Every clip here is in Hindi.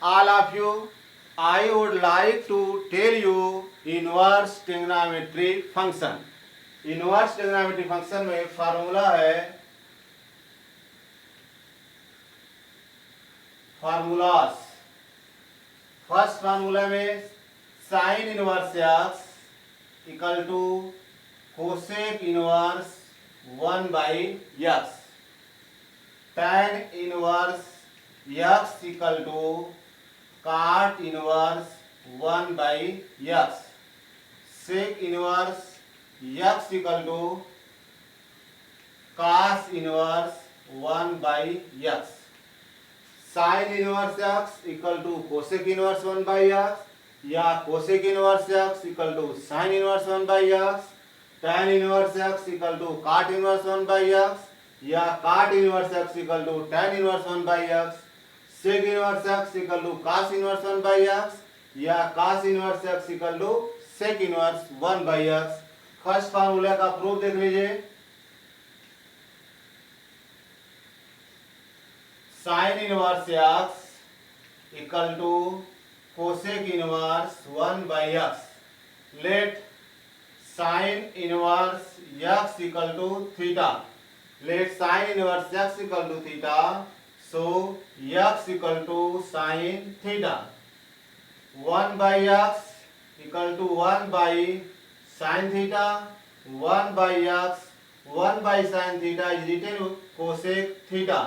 all of you, I would like to tell you inverse trigonometry function. Inverse trigonometry function में फार्मूला है, फार्मूलास। फर्स्ट फार्मूला में sine inverse x equal to cosec inverse 1 by x, tan inverse x equal to cot inverse 1 by x, sec inverse x equal to cos inverse 1 by x, sine inverse x equal to cosec inverse 1 by x या cosec inverse x equal to sine inverse 1 by x, tan inverse x equal to cot inverse 1 by x या cot inverse x equal to tan inverse 1 by x, sec inverse x equal to cos inverse 1 by x या cos inverse x equal to sec inverse 1 by x. First formula का प्रूफ देख लीजिए। Sine inverse x equal to cosec inverse 1 by x, let sine inverse x equal to theta, let sine inverse x equal to theta, so x equal to sine theta, 1 by x equal to 1 by sine theta, 1 by x 1 by sine theta is written cosec theta,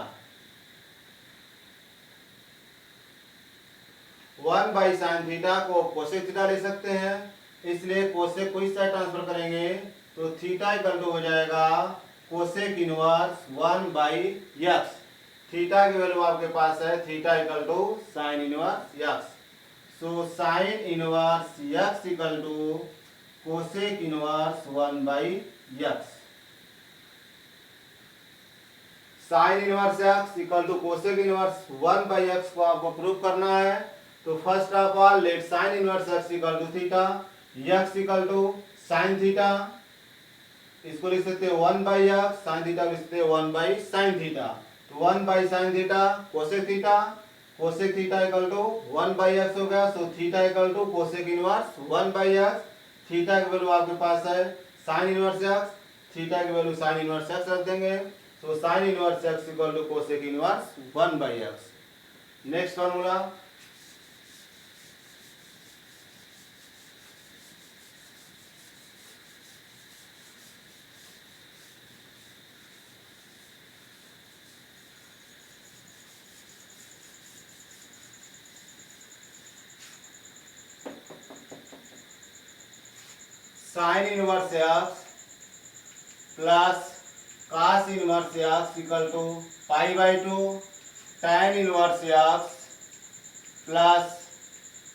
1 by sine theta को कोसेक थीटा ले सकते हैं, इसलिए कोसेक को इस साइड ट्रांसफर करेंगे तो थीटा इक्वल टू हो जाएगा cosec inverse 1 by x. Theta की वैल्यू आपके पास है, theta equal to sine inverse x, so sine inverse x equal to cosec inverse 1 by x. Sine inverse x equal to cosec inverse 1 by x को आपको प्रूव करना है, तो first of all let sine inverse x equal to theta, x equal to sine theta, इसको लिख सकते हैं 1 बाई एक्स, साइन थीटा लिख सकते हैं 1 बाई साइन थीटा, तो 1 by sine theta cosec theta, cosec theta equal to 1 by x हो गया, so theta equal to cosec inverse 1 by x. Theta की वैल्यू आपके पास है साइन इनवर्स एक्स, थीटा की वैल्यू साइन इनवर्स एक्स रख देंगे, so sine inverse x equal to cosec inverse 1 by x. Next formula, sine inverse x plus cos inverse x equal to pi by 2, tan inverse x plus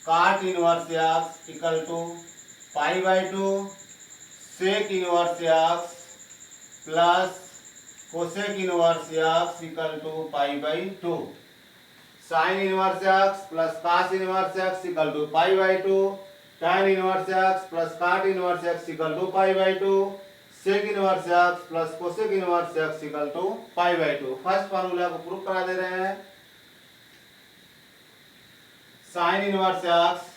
cot inverse x equal to pi by 2, sec inverse x plus cosec inverse x equal to pi by 2, sine inverse x plus cos inverse x equal to pi by 2, tan inverse x plus cot inverse x equal to pi by 2, sec inverse x plus cosec inverse x equal to pi by 2। First formula को प्रूफ करा दे रहे हैं। Sine inverse x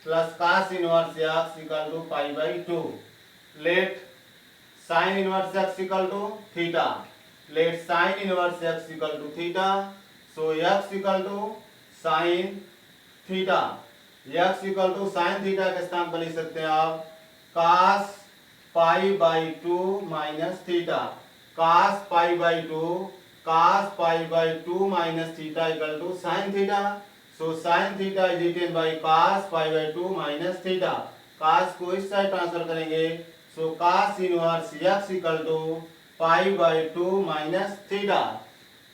plus cos inverse x equal to pi by 2, let sine inverse x equal to theta, let sine inverse x equal to theta, so x equal to sine theta, x equal to sine theta के स्थान पर लिख सकते हैं आप cos pi by 2 minus theta, cos pi by 2, cos pi by 2 minus theta equal to sine theta, so sine theta is written by cos pi by 2 minus theta, cos को इस साइड ट्रांसफर करेंगे, so cos inverse x equal to pi by 2 minus theta,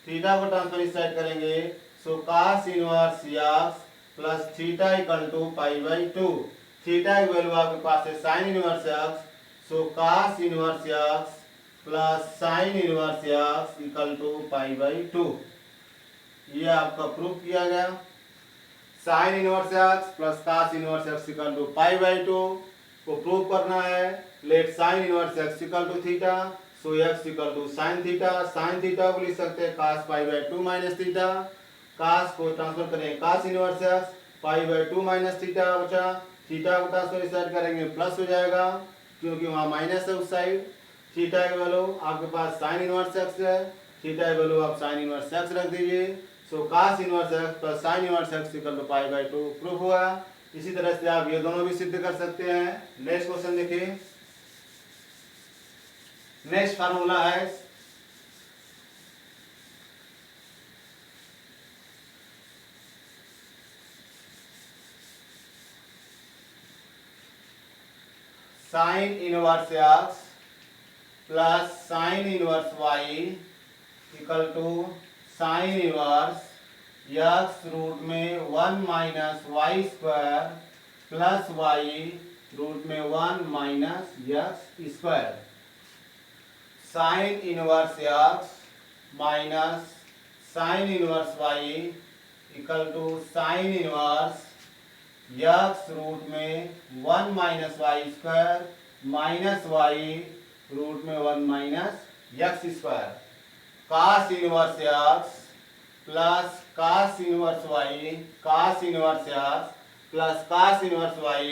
theta को ट्रांसफर इस साइड करेंगे, so cos inverse x plus theta equal to pi by 2, theta की वैल्यू आपके पास है sine inverse x, so cos inverse x plus sine inverse x equal to pi by 2। ये आपका प्रूफ किया गया। Sine inverse x plus cos inverse x equal to pi by 2 को प्रूव करना है, let sine inverse x equal to theta, so x equal to sine theta को लिख सकते हैं cos pi by 2 minus theta, cos को ट्रांसफर करेंगे cos inverse x pi by 2 minus theta बचा, थीटा को ट्रांसफर इस साइड करेंगे प्लस हो जाएगा क्योंकि वहाँ माइनस है उस साइड, थीटा की वैल्यू आपके पास साइन इनवर्स x है, थीटा की वैल्यू आप साइन इनवर्स x रख दीजिए, so cos inverse x plus sine inverse x equal to pi by 2 proof हुआ। इसी तरह से आप ये दोनों भी सिद्ध कर सकते हैं। नेक्स्ट क्वेश्चन देखिए, नेक्स्ट फार्मूला है sine inverse x plus sine inverse y equal to sine inverse x root में 1 minus y square plus y root में 1 minus x square. Sine inverse x minus sine inverse y equal to sine inverse x root में 1 minus y square minus y root में 1 minus x square. cos inverse x plus cos inverse y, cos inverse x plus cos inverse y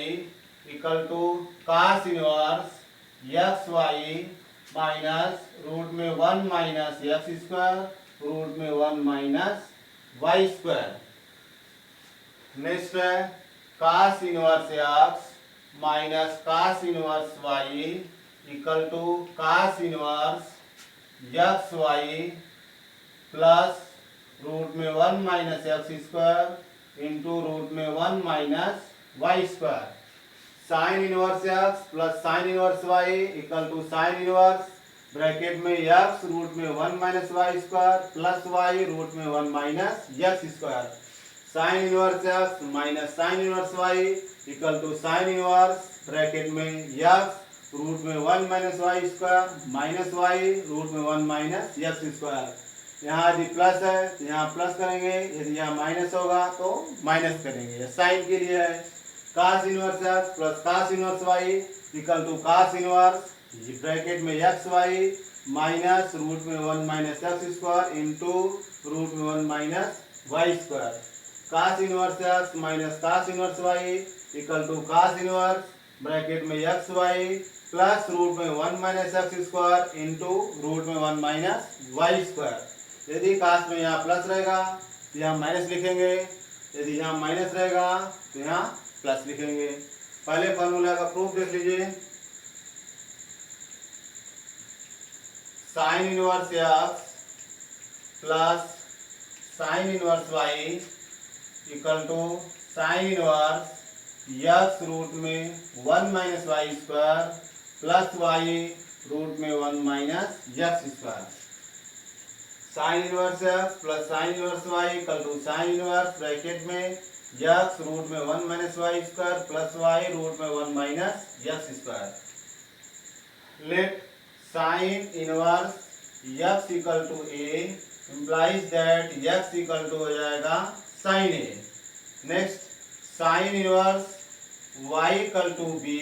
equal to cos inverse x y minus root में 1 माइनस x स्क्वायर रूट में 1 माइनस y स्क्वायर। नेक्स्ट है cos inverse x minus cos inverse y equal to cos inverse x y plus root में 1 minus x square into root में 1 minus y square. Sine inverse x plus sine inverse y equal to sine inverse bracket में x रूट में 1 minus y square plus y root में 1 minus x square. Sine inverse x minus sine inverse y equal to sine inverse bracket में x रूट में 1 minus y square minus y root में 1 माइनस x स्क्वायर। यहाँ यदि प्लस है तो यहाँ प्लस करेंगे, यदि यहाँ माइनस होगा तो माइनस करेंगे। साइन के लिए है cos inverse x plus cos inverse y equal to cos inverse bracket में एक्स वाई माइनस रूट में 1 minus x square into root में 1 minus y square. cos inverse x minus cos inverse y equal to cos inverse bracket में एक्स वाई प्लस रूट में 1 minus x square into root में 1 माइनस वाई स्क्वायर। यदि cos में यहाँ प्लस रहेगा तो यहाँ माइनस लिखेंगे, यदि यहाँ माइनस रहेगा तो यहाँ प्लस लिखेंगे। पहले फॉर्मूला का प्रूफ देख लीजिए। Sine inverse x plus sine inverse y equal to sine inverse x root में 1 minus y square plus y root में 1 minus x square. Sine inverse x plus sine inverse y equal to sine inverse bracket में एक्स रूट में 1 minus y square plus y root में 1 minus x square. Let sine inverse x equal to a implies that x equal to हो जाएगा sine a। Next sine inverse y equal to b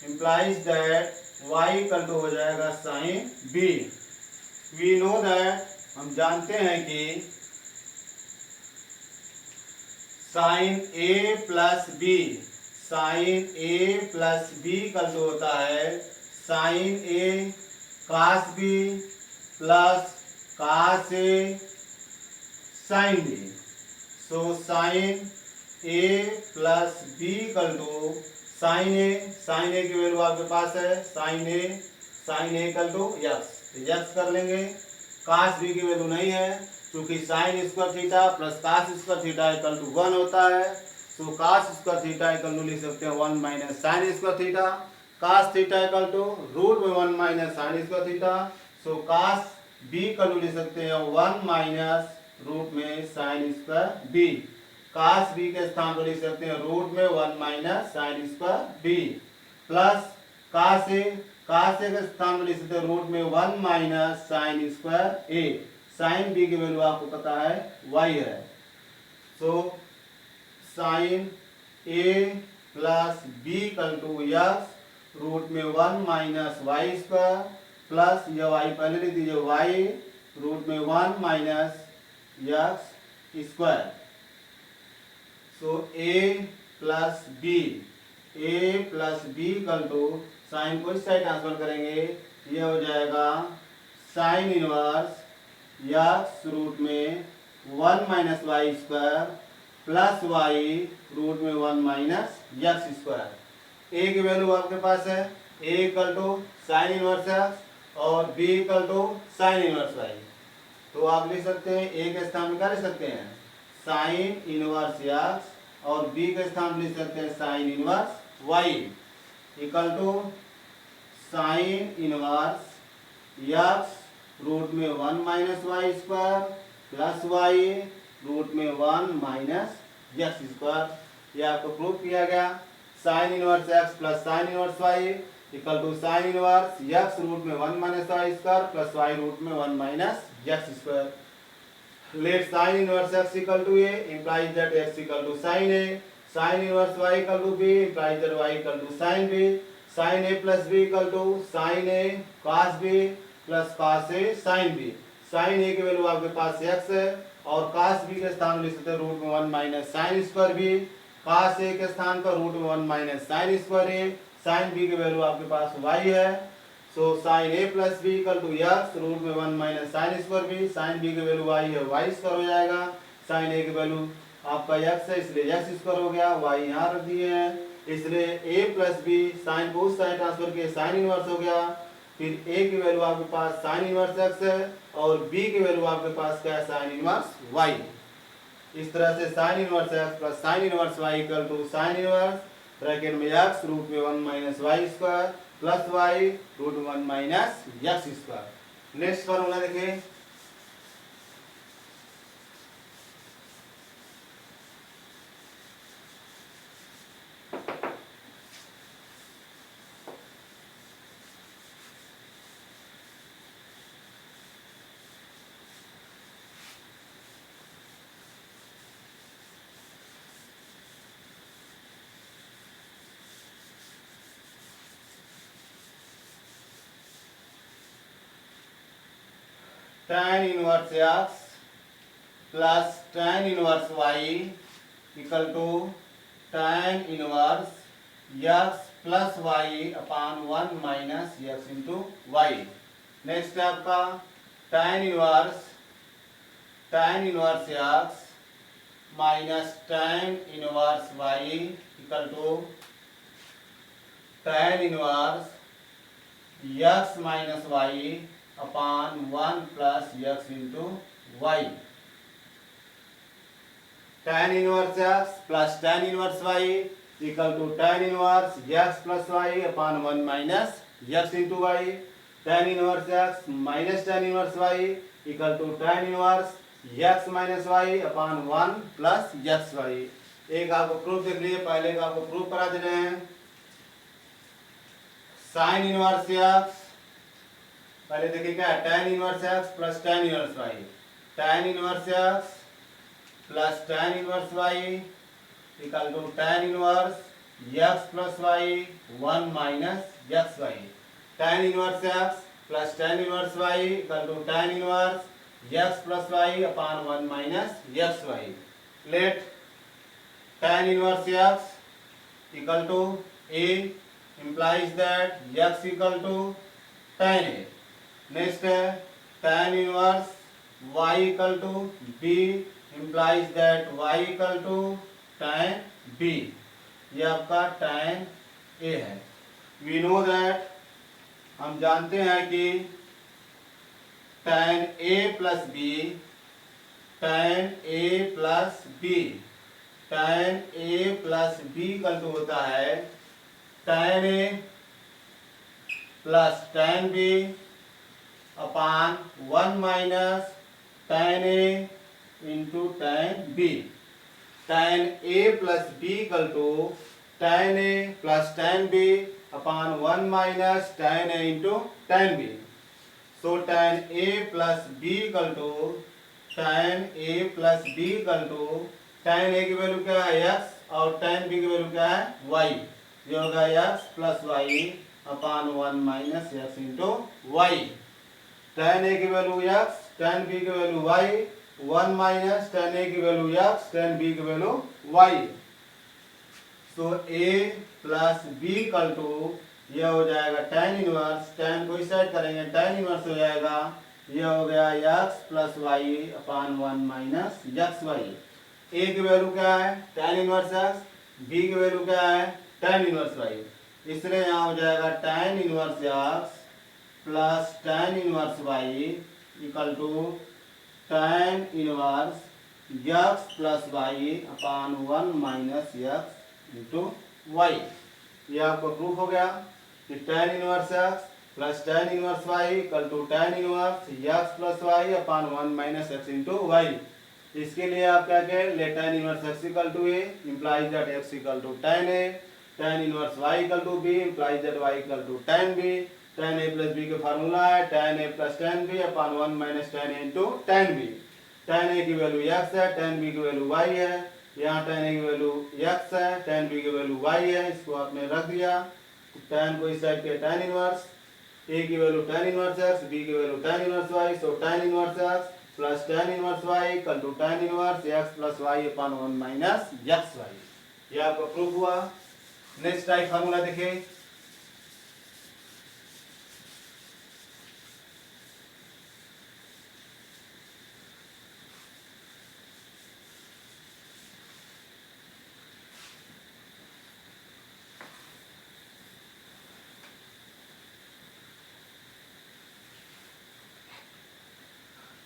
implies that y equal to हो जाएगा sine b। we know that हम जानते हैं कि sine a plus b, sine a plus b equal to होता है sine a cos b plus cos a sin b। So sine a plus b equal to sine a की वैल्यू आपके पास है sine a equal to x कर लेंगे। cos b की वैल्यू नहीं है क्योंकि sine square theta plus cos square theta equal to 1 होता है। So cos square theta equal to लिख सकते हैं 1 minus sine square theta. cos theta equal to root में 1 minus sine square theta. So cos b का वैल्यू लिख सकते हैं 1 माइनस रूट में sine square b। cos b के स्थान पर लिख सकते हैं रूट में 1 minus sine square b plus cos a के स्थान पर लिख सकते हैं रूट में 1 minus sine square a। Sine b की वैल्यू आपको पता है y है। So sine a plus b equal to x root में 1 माइनस वाई स्क्वायर प्लस ये वाई पहले लिख दीजिए, वाई रूट में 1 minus x square. So a plus b equal to sine को इस साइड ट्रांसफर करेंगे, ये हो जाएगा साइन इनवर्स एक्स रूट में 1 minus y square plus y root में 1 माइनस एक्स स्क्वायर। ए की वैल्यू आपके पास है, A equal to sine inverse x और B equal to sine inverse y. तो आप लिख सकते हैं ए के स्थान में क्या लिख सकते हैं, साइन इनवर्स एक्स, और बी के स्थान में लिख सकते हैं sine inverse y equal to sine inverse x root में 1 minus y square plus y root में 1 माइनस एक्स स्क्वायर। यह आपको प्रूव किया गया। Sine inverse x plus sine inverse y equal to sine inverse x root में 1 minus y square plus y root में 1 minus x square. Let sin inverse x equal to a implies that x equal to sin a. Sin inverse y equal to b implies that y equal to sin b. Sin a plus b equal to sin a cos b plus cos a sin b. Sin a की वैल्यू आपके पास x है और cos b के स्थान लिख सकते हैं रूट में 1 minus sine square b। cos a के स्थान पर रूट में 1 minus sine square a। sin b की वैल्यू आपके पास y है। So sine a plus b equal to x root में 1 minus sine square b. Sine b की वैल्यू वाई है, वाई स्क्वायर हो जाएगा। साइन ए की वैल्यू आपका एक्स है इसलिए एक्स स्क्वायर हो गया, वाई यहाँ रख दिए हैं, इसलिए ए प्लस बी साइन को उस साइड ट्रांसफर किए साइन इनवर्स हो गया। फिर ए की वैल्यू आपके पास साइन इनवर्स एक्स है और बी की वैल्यू आपके पास क्या है, साइन इनवर्स वाई। इस तरह से sine inverse x plus sine inverse y equal to sine inverse bracket में एक्स रूट में 1 minus y square plus y root 1 minus x square. Next formula देखिए, tan inverse x plus tan inverse y equal to tan inverse x plus y upon 1 minus x into y. Next है आपका tan inverse x minus tan inverse y equal to tan inverse x minus y upon 1 plus x into y. tan inverse x plus tan inverse y equal to tan inverse x plus y upon 1 minus x into y. tan inverse x minus tan inverse y equal to tan inverse x minus y upon 1 plus x y। एक आपको प्रूफ देख लीजिए, पहले का आपको प्रूफ करा दे रहे हैं। साइन इनवर्स x पहले देखिए क्या है, tan inverse x plus tan inverse y। tan inverse x plus tan inverse y equal to tan inverse x plus y 1 minus xy। tan inverse x plus tan inverse y equal to tan inverse x plus y upon 1 minus xy। Let tan inverse x equal to a implies that x equal to tan a। Next है tan inverse y equal to b implies that y equal to tan b। ये आपका tan a है। वी नो दैट हम जानते हैं कि tan a plus b equal to होता है tan a plus tan b upon 1 minus tan a into tan b। tan a plus b equal to tan a plus tan b upon 1 minus tan a into tan b। So tan a plus b equal to tan a plus b equal to tan a की वैल्यू क्या है x और tan b की वैल्यू क्या है y। ये होगा x plus y upon 1 minus x into y. tan a की वैल्यू x, tan b की value y, 1 minus tan a की वैल्यू x, tan b की value y। So a plus b equal to यह हो जाएगा tan इनवर्स, tan को इस साइड करेंगे tan इनवर्स हो जाएगा, यह हो गया x plus y upon 1 minus x y. a की वैल्यू क्या है tan इनवर्स x, b की वैल्यू क्या है tan इनवर्स y, इसलिए यहाँ हो जाएगा tan inverse x plus tan inverse y equal to tan inverse x plus y upon 1 minus x into y. ये आपको प्रूफ हो गया कि tan inverse x plus tan inverse y equal to tan inverse x plus y upon 1 minus x into y. इसके लिए आप क्या कहें, let tan inverse x equal to a implies that x equal to tan a, tan inverse y equal to b implies that y equal to tan b। tan a plus b का फार्मूला है tan a plus tan b upon 1 minus tan a into tan b। tan a की वैल्यू x है, tan b की वैल्यू y है, यहाँ tan a की वैल्यू x है, tan b की वैल्यू y है, इसको आपने रख दिया। tan को इस साइड के tan इनवर्स, a की value tan inverse x, b की value tan inverse y, so tan inverse x plus tan inverse y equal to tan inverse x plus y upon 1 minus x y। ये आपका प्रूफ हुआ। नेक्स्ट टाइप फार्मूला देखिए,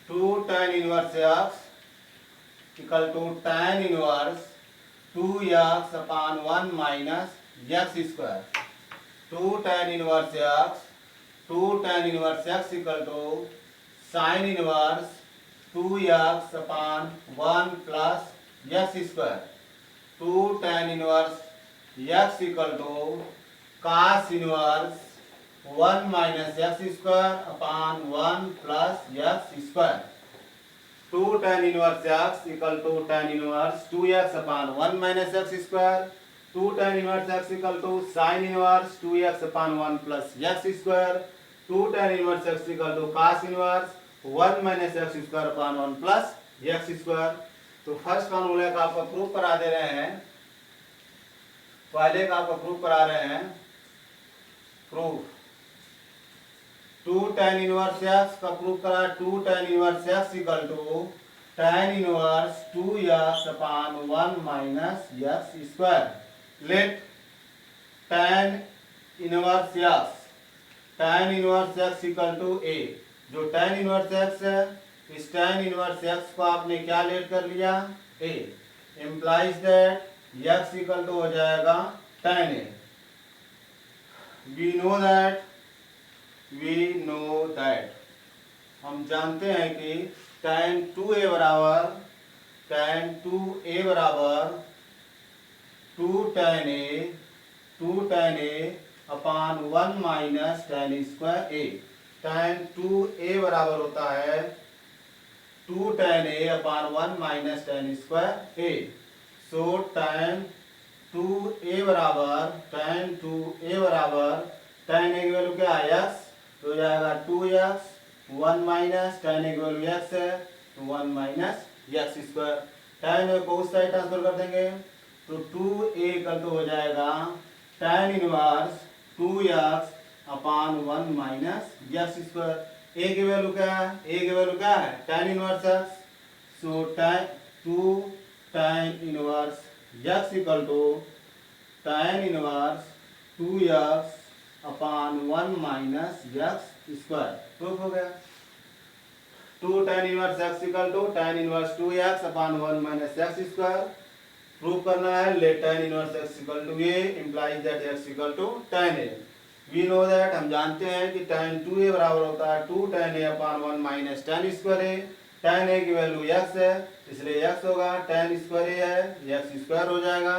two tan inverse x equal to tan inverse 2x upon 1 minus x square. 2 tan inverse x equal to sin inverse 2x upon 1 plus x square. 2 tan inverse x equal to cos inverse 1 minus x square upon 1 plus x square. 2 tan inverse x equal to tan inverse 2x upon 1 minus x square. 2 tan inverse x equal to sin inverse 2x upon 1 plus x square. 2 tan inverse x equal to cos inverse 1 minus x square upon 1 plus x square. तो फर्स्ट फार्मूले का आपका प्रूफ करा दे रहे हैं, पहले का आपका प्रूफ करा रहे हैं। प्रूफ 2 tan इनवर्स x का प्रूफ करा, 2 tan inverse x equal to tan inverse 2x upon 1 minus x square. Let tan inverse x equal to a। जो tan इनवर्स x है, इस tan इनवर्स x को आपने क्या लेट कर लिया a, implies that x equal to हो जाएगा tan a। we know that हम जानते हैं कि tan 2a बराबर 2 tan a upon 1 minus tan square a। tan 2a बराबर होता है 2 tan a upon 1 minus tan square a। So tan 2a बराबर tan a की वैल्यू क्या है x, तो हो जाएगा 2x 1 माइनस tan a की वैल्यू x है तो 1 minus x square. tan a को उस साइड ट्रांसफर कर देंगे तो 2a कल तो हो जाएगा tan inverse 2x upon 1 minus x square. a की वैल्यू क्या है, a की वैल्यू क्या है tan inverse x, so 2 tan inverse x equal to tan inverse 2x upon 1 minus x square. Proof हो गया। 2 tan inverse x equal to tan inverse 2x upon 1 minus x square. Proof करना है let tan inverse x equal to a implies that x equal to tan a। we know that हम जानते हैं कि tan 2a बराबर होता है 2 tan a upon 1 minus tan square a। tan a की वैल्यू x है इसलिए x होगा, tan स्क्वायर a है x स्क्वायर हो जाएगा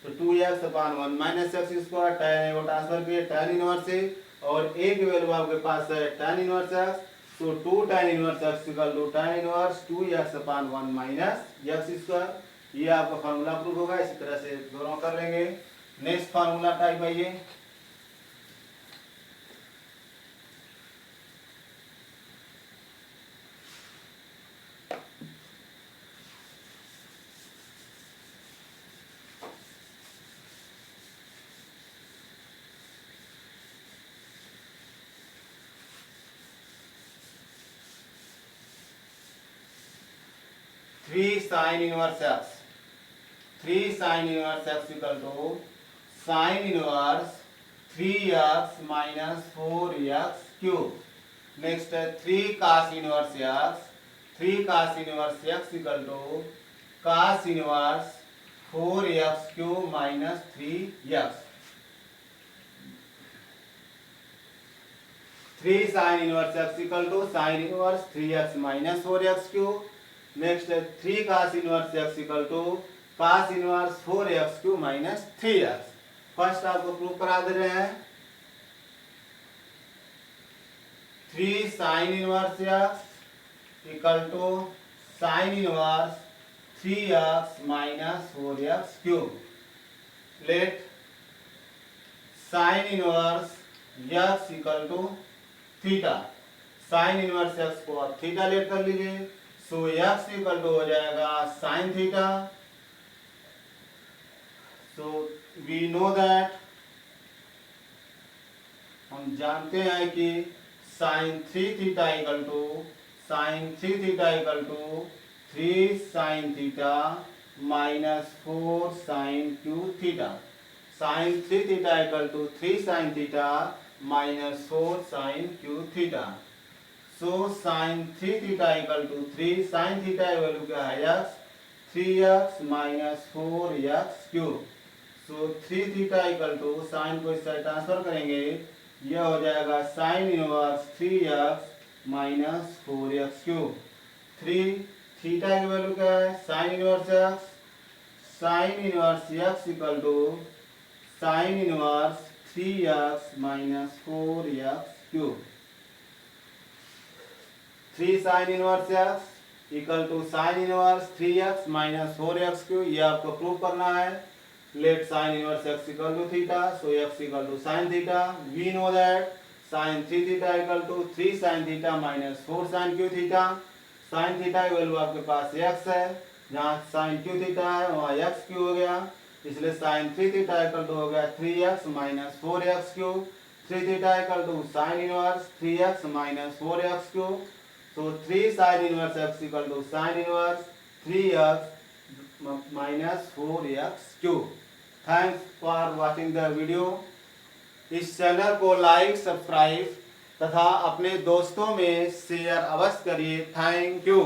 तो 2x upon 1 minus x square. tan a को ट्रांसफर किए tan इनवर्स a और a की वैल्यू आपके पास है tan इनवर्स x, तो 2 tan inverse x equal to tan inverse 2x upon 1 minus x square. ये आपका फार्मूला प्रूफ होगा। इसी तरह से दोनों कर लेंगे। नेक्स्ट फार्मूला टाइप है ये 3 sin inverse x, 3 sin inverse x equal to sin inverse 3x minus 4x cube. Next 3 cos inverse x, 3 cos inverse x equal to cos inverse 4x cube minus 3x. 3 sin inverse x equal to sin inverse 3x minus 4x cube. Next 3 cos inverse x equal to cos inverse 4x cube minus 3x. First आपको प्रूव करा दे रहे हैं 3 sin inverse x equal to sin inverse 3x minus 4x cube. Let sin inverse x equal to theta. sin inverse x को आप थीटा लेट कर लीजिए. सो x इक्वल टू हो जाएगा sin theta. So we know that, हम जानते हैं कि sin 3 theta equal to sin 3 theta equal to 3 sin theta minus 4 sin cube theta. sin 3 theta equal to 3 sin theta minus 4 sin cube theta. So sin 3 theta equal to 3 sin theta value क्या है x, 3x minus 4x cube. So 3 theta equal to sin को इस साइड ट्रांसफर करेंगे, यह हो जाएगा sin inverse 3x minus 4x cube. 3 theta की वैल्यू क्या है, sin inverse x, sin inverse x equal to sin inverse 3x minus 4x cube. 3 sin inverse x equal to sin inverse 3x minus 4x cube. ये आपको प्रूव करना है. Let sin inverse x equal to theta, so x equal to sin theta. We know that sin 3 theta equal to 3 sin theta minus 4 sin q theta. sin theta की वैल्यू आपके पास x है, जहाँ sin q theta है वहाँ x q हो गया, इसलिए sin 3 थीटा इक्वल टू हो गया 3x minus 4x cube. 3 theta equal to sin inverse 3x minus 4x cube. So 3 sin inverse x equal to sin inverse 3x minus 4x cube. Thanks for watching the video. इस चैनल को लाइक, सब्सक्राइब तथा अपने दोस्तों में शेयर अवश्य करिए. Thank you.